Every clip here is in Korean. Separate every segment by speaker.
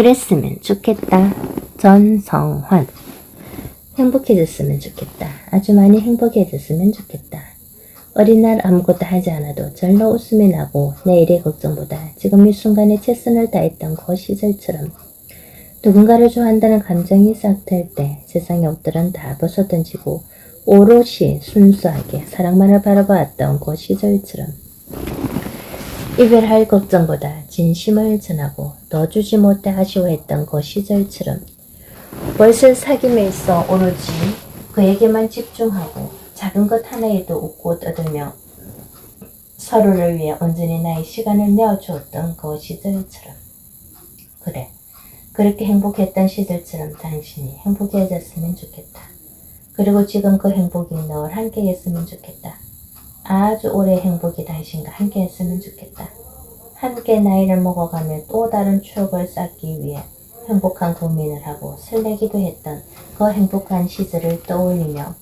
Speaker 1: 그랬으면 좋겠다. 전성환. 행복해졌으면 좋겠다. 아주 많이 행복해졌으면 좋겠다. 어린 날 아무것도 하지 않아도 절로 웃음이 나고 내일의 걱정보다 지금 이 순간에 최선을 다했던 그 시절처럼 누군가를 좋아한다는 감정이 싹 들 때 세상의 옷들은 다 벗어던지고 오롯이 순수하게 사랑만을 바라보았던 그 시절처럼 이별할 걱정보다 진심을 전하고 더 주지 못해 아쉬워했던 그 시절처럼 벌써 사귐에 있어 오로지 그에게만 집중하고 작은 것 하나에도 웃고 떠들며 서로를 위해 온전히 나의 시간을 내어주었던 그 시절처럼 그래, 그렇게 행복했던 시절처럼 당신이 행복해졌으면 좋겠다. 그리고 지금 그 행복이 늘 함께 했으면 좋겠다. 아주 오래 행복이 당신과 함께 했으면 좋겠다. 함께 나이를 먹어가며 또 다른 추억을 쌓기 위해 행복한 고민을 하고 설레기도 했던 그 행복한 시절을 떠올리며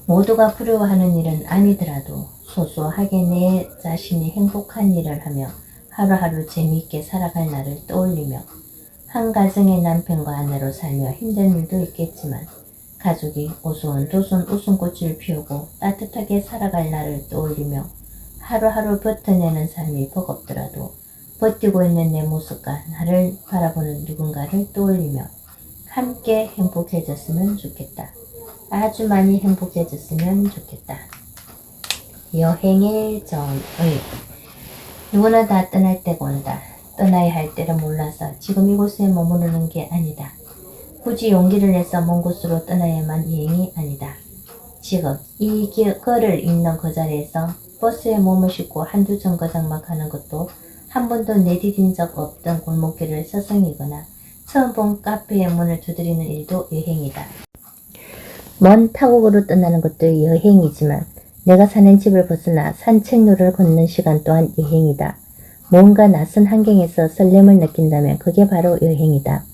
Speaker 1: 모두가 부러워하는 일은 아니더라도 소소하게 내 자신이 행복한 일을 하며 하루하루 재미있게 살아갈 날을 떠올리며 한 가정의 남편과 아내로 살며 힘든 일도 있겠지만 가족이 오손도손 웃음꽃을 피우고 따뜻하게 살아갈 날을 떠올리며 하루하루 버텨내는 삶이 버겁더라도 버티고 있는 내 모습과 나를 바라보는 누군가를 떠올리며 함께 행복해졌으면 좋겠다. 아주 많이 행복해졌으면 좋겠다. 여행의 정의. 누구나 다 떠날 때가 온다. 떠나야 할 때를 몰라서 지금 이곳에 머무르는 게 아니다. 굳이 용기를 내서 먼 곳으로 떠나야만 여행이 아니다. 지금 이 글을 읽는 그 자리에서 버스에 몸을 싣고 한두 정거장만 가는 것도 한 번도 내디딘 적 없던 골목길을 서성이거나 처음 본 카페의 문을 두드리는 일도 여행이다. 먼 타국으로 떠나는 것도 여행이지만 내가 사는 집을 벗어나 산책로를 걷는 시간 또한 여행이다. 뭔가 낯선 환경에서 설렘을 느낀다면 그게 바로 여행이다.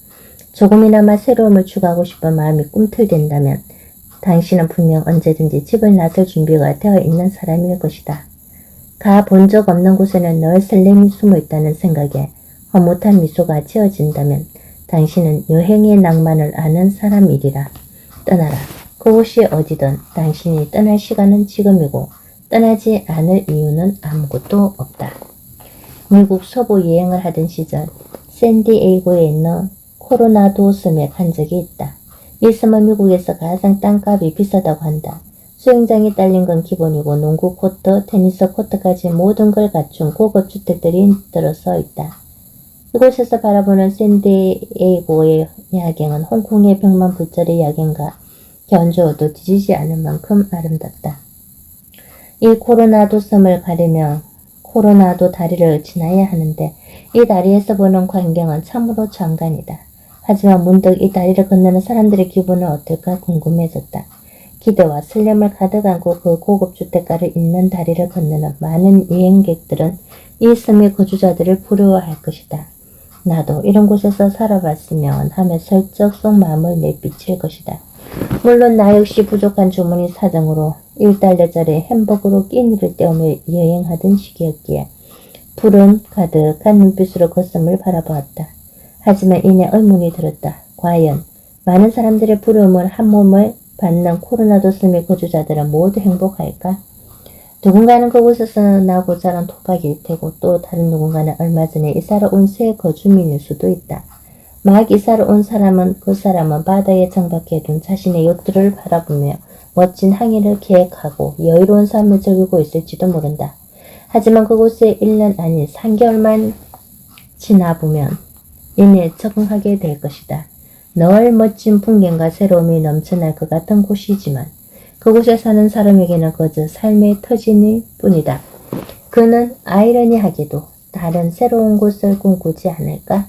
Speaker 1: 조금이나마 새로움을 추구하고 싶은 마음이 꿈틀댄다면 당신은 분명 언제든지 집을 나설 준비가 되어 있는 사람일 것이다. 가본 적 없는 곳에는 늘 설렘이 숨어 있다는 생각에 허무한 미소가 지어진다면 당신은 여행의 낭만을 아는 사람이리라. 떠나라. 그곳이 어디든 당신이 떠날 시간은 지금이고 떠나지 않을 이유는 아무것도 없다. 미국 서부 여행을 하던 시절 샌디에이고에 있는 코로나도 섬에 간 적이 있다. 이 섬은 미국에서 가장 땅값이 비싸다고 한다. 수영장이 딸린 건 기본이고 농구 코트, 테니스 코트까지 모든 걸 갖춘 고급 주택들이 들어서 있다. 이곳에서 바라보는 샌디에이고의 야경은 홍콩의 벽만 불절의 야경과 견주어도 뒤지지 않을 만큼 아름답다. 이 코로나도 섬을 가려면 코로나도 다리를 지나야 하는데 이 다리에서 보는 광경은 참으로 장관이다. 하지만 문득 이 다리를 건너는 사람들의 기분은 어떨까 궁금해졌다. 기대와 설렘을 가득 안고 그 고급 주택가를 잇는 다리를 건너는 많은 여행객들은 이 섬의 거주자들을 부러워할 것이다. 나도 이런 곳에서 살아봤으면 하며 슬쩍 속 마음을 내비칠 것이다. 물론 나 역시 부족한 주머니 사정으로 $1짜리 햄버거로 끼니를 때우며 여행하던 시기였기에 푸른 가득한 눈빛으로 그 섬을 바라보았다. 하지만 이내 의문이 들었다. 과연 많은 사람들의 부러움을 한 몸을 받는 코로나도 섬의 거주자들은 모두 행복할까? 누군가는 그곳에서 나고 자란 토박이일 테고 또 다른 누군가는 얼마 전에 이사를 온 새 거주민일 수도 있다. 막 이사를 온 사람은 그 사람은 바다에 정박해 둔 자신의 욕들을 바라보며 멋진 항해를 계획하고 여유로운 삶을 즐기고 있을지도 모른다. 하지만 그곳에 1년 아닌 3개월만 지나보면 이내 적응하게 될 것이다. 늘 멋진 풍경과 새로움이 넘쳐날 것 같은 곳이지만 그곳에 사는 사람에게는 그저 삶의 터진일 뿐이다. 그는 아이러니하게도 다른 새로운 곳을 꿈꾸지 않을까?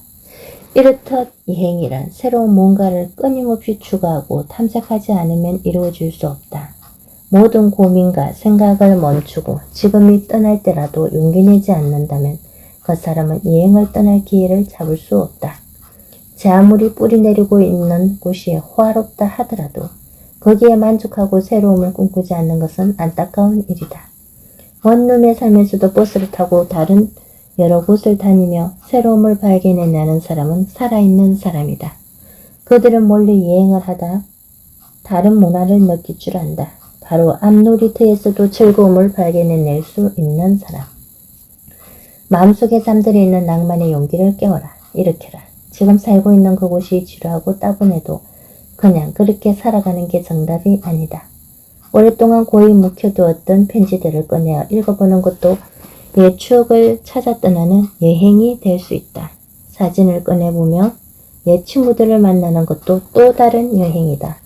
Speaker 1: 이렇듯 여행이란 새로운 뭔가를 끊임없이 추구하고 탐색하지 않으면 이루어질 수 없다. 모든 고민과 생각을 멈추고 지금이 떠날 때라도 용기 내지 않는다면 그 사람은 여행을 떠날 기회를 잡을 수 없다. 제 아무리 뿌리 내리고 있는 곳이 호화롭다 하더라도 거기에 만족하고 새로움을 꿈꾸지 않는 것은 안타까운 일이다. 원룸에 살면서도 버스를 타고 다른 여러 곳을 다니며 새로움을 발견해내는 사람은 살아있는 사람이다. 그들은 몰래 여행을 하다 다른 문화를 느낄 줄 안다. 바로 앞놀이터에서도 즐거움을 발견해낼 수 있는 사람. 마음속에 잠들어 있는 낭만의 용기를 깨워라. 일으켜라. 지금 살고 있는 그곳이 지루하고 따분해도 그냥 그렇게 살아가는 게 정답이 아니다. 오랫동안 고이 묵혀두었던 편지들을 꺼내어 읽어보는 것도 옛 추억을 찾아 떠나는 여행이 될 수 있다. 사진을 꺼내보며 옛 친구들을 만나는 것도 또 다른 여행이다.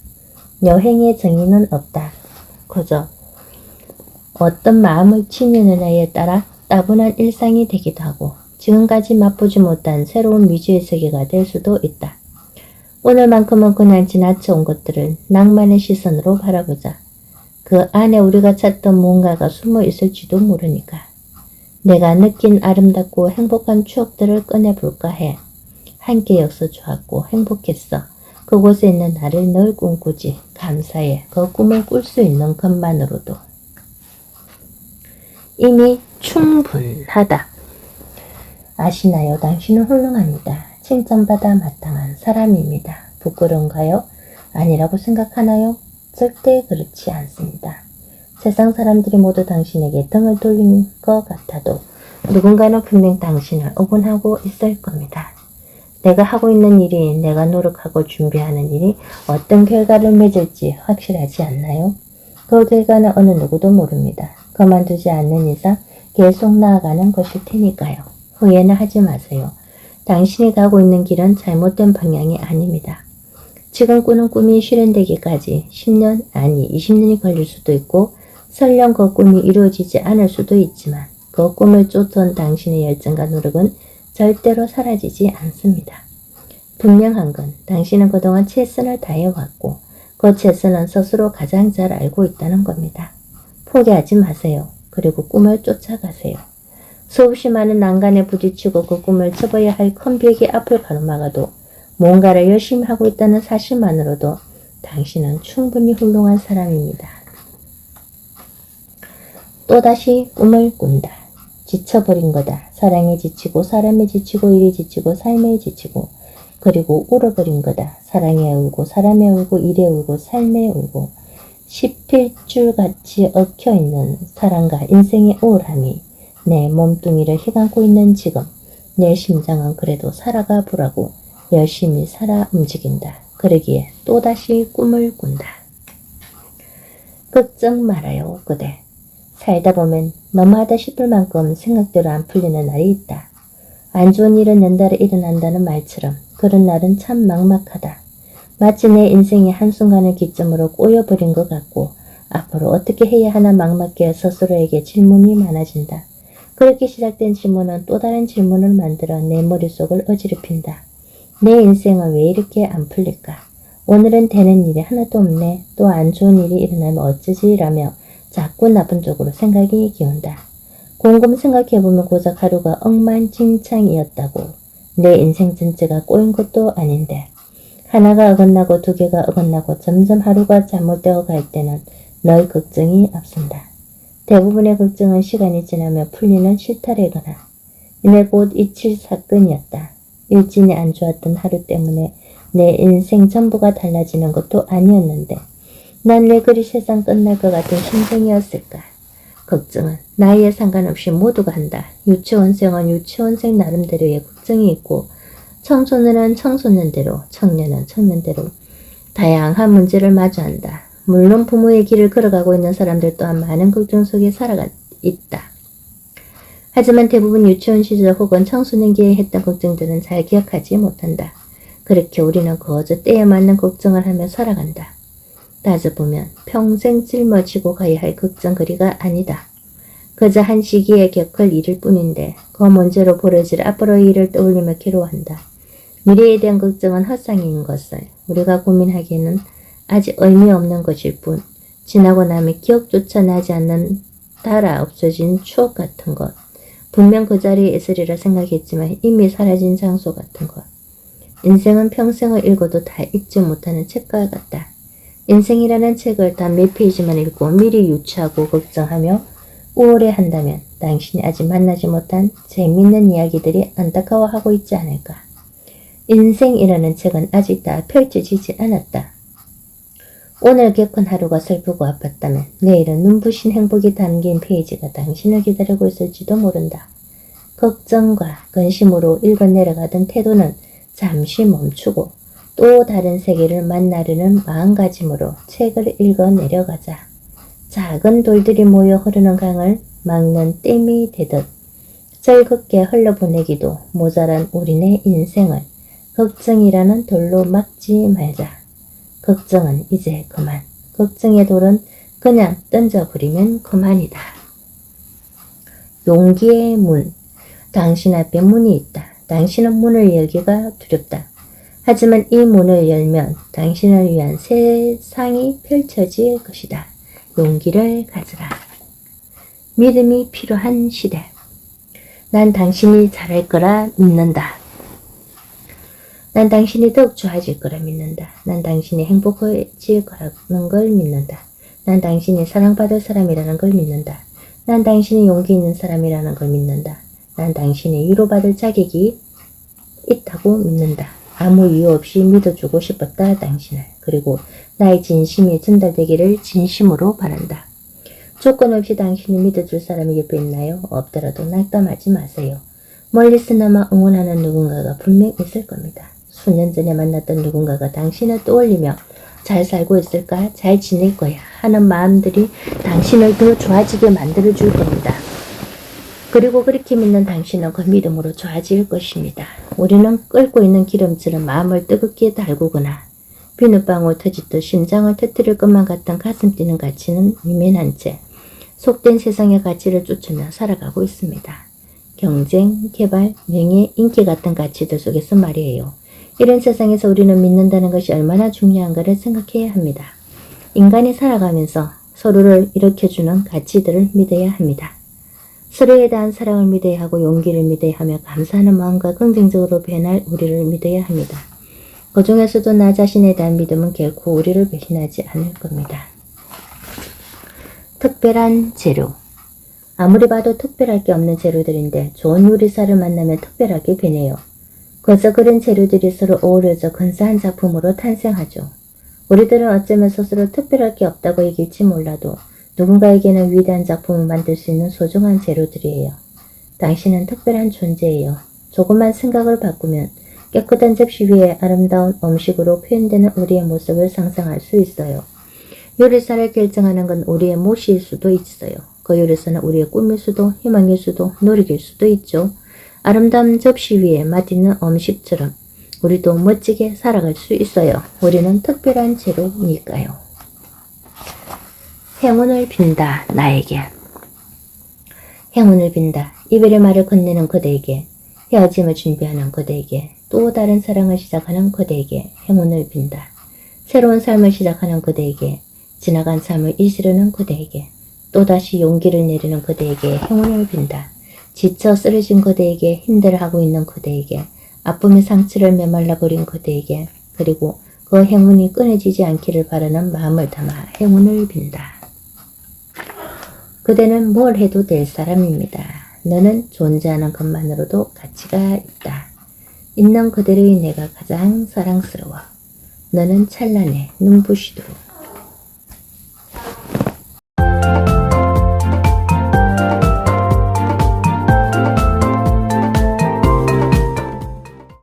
Speaker 1: 여행의 정의는 없다. 그저 어떤 마음을 지니느냐에 따라 따분한 일상이 되기도 하고 지금까지 맛보지 못한 새로운 미지의 세계가 될 수도 있다. 오늘만큼은 그냥 지나쳐온 것들을 낭만의 시선으로 바라보자. 그 안에 우리가 찾던 무언가가 숨어 있을지도 모르니까. 내가 느낀 아름답고 행복한 추억들을 꺼내볼까 해. 함께 역서 좋았고 행복했어. 그곳에 있는 나를 늘 꿈꾸지. 감사해. 그 꿈을 꿀 수 있는 것만으로도. 이미 충분하다. 아시나요? 당신은 훌륭합니다. 칭찬받아 마땅한 사람입니다. 부끄러운가요? 아니라고 생각하나요? 절대 그렇지 않습니다. 세상 사람들이 모두 당신에게 등을 돌린 것 같아도 누군가는 분명 당신을 억울하고 있을 겁니다. 내가 하고 있는 일이, 내가 노력하고 준비하는 일이 어떤 결과를 맺을지 확실하지 않나요? 그 결과는 어느 누구도 모릅니다. 그만두지 않는 이상 계속 나아가는 것일 테니까요. 후회는 하지 마세요. 당신이 가고 있는 길은 잘못된 방향이 아닙니다. 지금 꾸는 꿈이 실현되기까지 10년 아니 20년이 걸릴 수도 있고 설령 그 꿈이 이루어지지 않을 수도 있지만 그 꿈을 쫓아온 당신의 열정과 노력은 절대로 사라지지 않습니다. 분명한 건 당신은 그동안 최선을 다해왔고 그 최선은 스스로 가장 잘 알고 있다는 겁니다. 포기하지 마세요. 그리고 꿈을 쫓아가세요. 수없이 많은 난간에 부딪히고 그 꿈을 접어야 할 큰 벽이 앞을 가로막아도 뭔가를 열심히 하고 있다는 사실만으로도 당신은 충분히 훌륭한 사람입니다. 또다시 꿈을 꾼다. 지쳐버린 거다. 사랑에 지치고 사람에 지치고 일에 지치고 삶에 지치고 그리고 울어버린 거다. 사랑에 울고 사람에 울고 일에 울고 삶에 울고 십필줄같이 얽혀있는 사랑과 인생의 우울함이 내 몸뚱이를 휘감고 있는 지금 내 심장은 그래도 살아가 보라고 열심히 살아 움직인다. 그러기에 또다시 꿈을 꾼다. 걱정 말아요, 그대. 살다 보면 너무하다 싶을 만큼 생각대로 안 풀리는 날이 있다. 안 좋은 일은 연달아 일어난다는 말처럼 그런 날은 참 막막하다. 마치 내 인생의 한순간을 기점으로 꼬여버린 것 같고 앞으로 어떻게 해야 하나 막막해 스스로에게 질문이 많아진다. 그렇게 시작된 질문은 또 다른 질문을 만들어 내 머릿속을 어지럽힌다. 내 인생은 왜 이렇게 안 풀릴까? 오늘은 되는 일이 하나도 없네. 또 안 좋은 일이 일어나면 어쩌지? 라며 자꾸 나쁜 쪽으로 생각이 기운다. 곰곰 생각해보면 고작 하루가 엉망진창이었다고. 내 인생 전체가 꼬인 것도 아닌데. 하나가 어긋나고 두 개가 어긋나고 점점 하루가 잘못되어 갈 때는 널 걱정이 앞선다. 대부분의 걱정은 시간이 지나며 풀리는 실타래거나 이내 곧 잊힐 사건이었다. 일진이 안 좋았던 하루 때문에 내 인생 전부가 달라지는 것도 아니었는데 난 왜 그리 세상 끝날 것 같은 심정이었을까? 걱정은 나이에 상관없이 모두가 한다. 유치원생은 유치원생 나름대로의 걱정이 있고 청소년은 청소년대로, 청년은 청년대로 다양한 문제를 마주한다. 물론 부모의 길을 걸어가고 있는 사람들 또한 많은 걱정 속에 살아가 있다. 하지만 대부분 유치원 시절 혹은 청소년기에 했던 걱정들은 잘 기억하지 못한다. 그렇게 우리는 거저 때에 맞는 걱정을 하며 살아간다. 따져보면 평생 짊어지고 가야 할 걱정거리가 아니다. 그저 한 시기에 겪을 일일 뿐인데 그 문제로 벌어질 앞으로의 일을 떠올리며 괴로워한다. 미래에 대한 걱정은 헛상인 것을 우리가 고민하기에는 아직 의미 없는 것일 뿐 지나고 나면 기억조차 나지 않는 달아 없어진 추억 같은 것 분명 그 자리에 있으리라 생각했지만 이미 사라진 장소 같은 것 인생은 평생을 읽어도 다 읽지 못하는 책과 같다. 인생이라는 책을 단 몇 페이지만 읽고 미리 유추하고 걱정하며 우울해한다면 당신이 아직 만나지 못한 재밌는 이야기들이 안타까워하고 있지 않을까. 인생이라는 책은 아직 다 펼쳐지지 않았다. 오늘 겪은 하루가 슬프고 아팠다면 내일은 눈부신 행복이 담긴 페이지가 당신을 기다리고 있을지도 모른다. 걱정과 근심으로 읽어내려가던 태도는 잠시 멈추고 또 다른 세계를 만나려는 마음가짐으로 책을 읽어내려가자. 작은 돌들이 모여 흐르는 강을 막는 댐이 되듯 즐겁게 흘려보내기도 모자란 우리네 인생을 걱정이라는 돌로 막지 말자. 걱정은 이제 그만. 걱정의 돌은 그냥 던져버리면 그만이다. 용기의 문. 당신 앞에 문이 있다. 당신은 문을 열기가 두렵다. 하지만 이 문을 열면 당신을 위한 세상이 펼쳐질 것이다. 용기를 가져라. 믿음이 필요한 시대. 난 당신이 잘할 거라 믿는다. 난 당신이 더욱 좋아질 거라 믿는다. 난 당신이 행복해질 거라는 걸 믿는다. 난 당신이 사랑받을 사람이라는 걸 믿는다. 난 당신이 용기 있는 사람이라는 걸 믿는다. 난 당신이 위로받을 자격이 있다고 믿는다. 아무 이유 없이 믿어주고 싶었다 당신을. 그리고 나의 진심이 전달되기를 진심으로 바란다. 조건 없이 당신이 믿어줄 사람이 옆에 있나요? 없더라도 낙담하지 마세요. 멀리서나마 응원하는 누군가가 분명 있을 겁니다. 수년 전에 만났던 누군가가 당신을 떠올리며 잘 살고 있을까? 잘 지낼 거야 하는 마음들이 당신을 더 좋아지게 만들어줄 겁니다. 그리고 그렇게 믿는 당신은 그 믿음으로 좋아질 것입니다. 우리는 끓고 있는 기름처럼 마음을 뜨겁게 달구거나 비눗방울 터지듯 심장을 터뜨릴 것만 같던 가슴 뛰는 가치는 미면한 채 속된 세상의 가치를 쫓으며 살아가고 있습니다. 경쟁, 개발, 명예, 인기 같은 가치들 속에서 말이에요. 이런 세상에서 우리는 믿는다는 것이 얼마나 중요한가를 생각해야 합니다. 인간이 살아가면서 서로를 일으켜주는 가치들을 믿어야 합니다. 서로에 대한 사랑을 믿어야 하고 용기를 믿어야 하며 감사하는 마음과 긍정적으로 변할 우리를 믿어야 합니다. 그 중에서도 나 자신에 대한 믿음은 결코 우리를 배신하지 않을 겁니다. 특별한 재료. 아무리 봐도 특별할 게 없는 재료들인데 좋은 요리사를 만나면 특별하게 변해요. 그저 그런 재료들이 서로 어우러져 근사한 작품으로 탄생하죠. 우리들은 어쩌면 스스로 특별할 게 없다고 얘기할지 몰라도 누군가에게는 위대한 작품을 만들 수 있는 소중한 재료들이에요. 당신은 특별한 존재예요. 조금만 생각을 바꾸면 깨끗한 접시 위에 아름다운 음식으로 표현되는 우리의 모습을 상상할 수 있어요. 요리사를 결정하는 건 우리의 몫일 수도 있어요. 그 요리사는 우리의 꿈일 수도 희망일 수도 노력일 수도 있죠. 아름다운 접시 위에 맛있는 음식처럼 우리도 멋지게 살아갈 수 있어요. 우리는 특별한 재료니까요. 행운을 빈다. 나에게. 행운을 빈다. 이별의 말을 건네는 그대에게, 헤어짐을 준비하는 그대에게, 또 다른 사랑을 시작하는 그대에게 행운을 빈다. 새로운 삶을 시작하는 그대에게, 지나간 삶을 잊으려는 그대에게, 또다시 용기를 내리는 그대에게 행운을 빈다. 지쳐 쓰러진 그대에게, 힘들어하고 있는 그대에게, 아픔의 상처를 메말라버린 그대에게, 그리고 그 행운이 끊어지지 않기를 바라는 마음을 담아 행운을 빈다. 그대는 뭘 해도 될 사람입니다. 너는 존재하는 것만으로도 가치가 있다. 있는 그대로의 내가 가장 사랑스러워. 너는 찬란해, 눈부시도록.